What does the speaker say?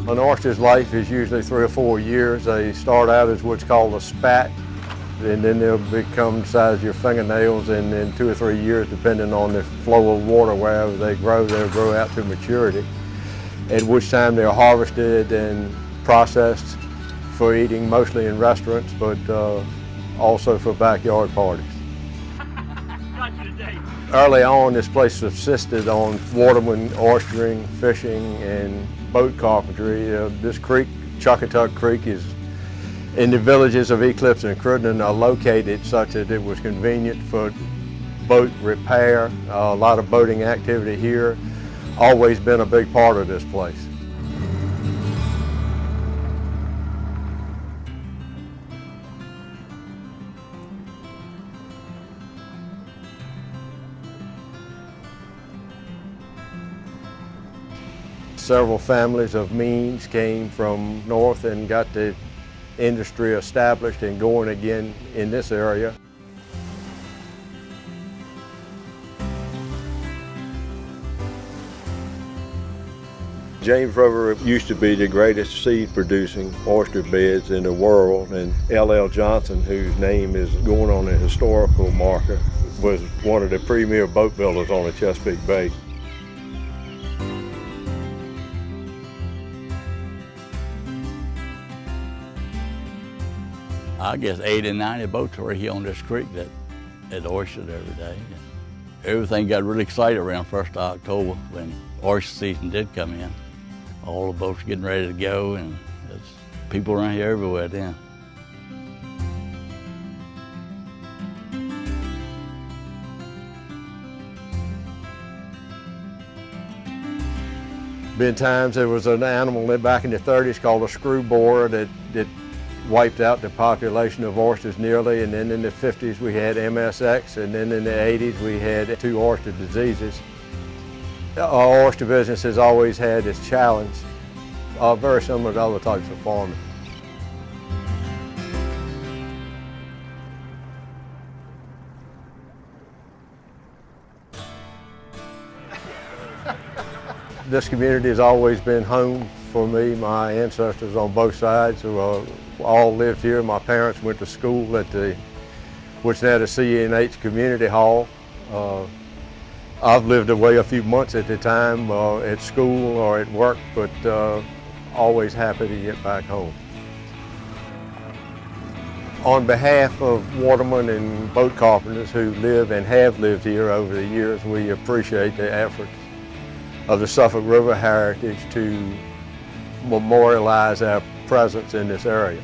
An oyster's life is usually 3 or 4 years. They start out as what's called a spat, and then they'll become the size of your fingernails, and in 2 or 3 years, depending on the flow of water wherever they grow, they'll grow out to maturity, at which time they're harvested and processed for eating, mostly in restaurants, but also for backyard parties. Early on, this place subsisted on watermen, oystering, fishing, and boat carpentry. This creek, Chuckatuck Creek, is in the villages of Eclipse and Crittenden are located such that it was convenient for boat repair. A lot of boating activity here. Always been a big part of this place. Several families of means came from north and got the industry established and going again in this area. James River used to be the greatest seed-producing oyster beds in the world, and Lepron Johnson, whose name is going on a historical marker, was one of the premier boat builders on the Chesapeake Bay. I guess 80, 90 boats were here on this creek that oystered every day. Everything got really excited around 1st of October when oyster season did come in. All the boats getting ready to go, and there's people around here everywhere then. Been times there was an animal back in the 30s called a screw borer that wiped out the population of oysters nearly, and then in the 50s we had MSX, and then in the 80s we had 2 oyster diseases. Our oyster business has always had its challenge, very similar to other types of farming. This community has always been home for me. My ancestors on both sides who all lived here. My parents went to school at which now the CNH Community Hall. I've lived away a few months at the time at school or at work, but always happy to get back home. On behalf of watermen and boat carpenters who live and have lived here over the years, we appreciate the efforts of the Suffolk River Heritage to memorialize our presence in this area.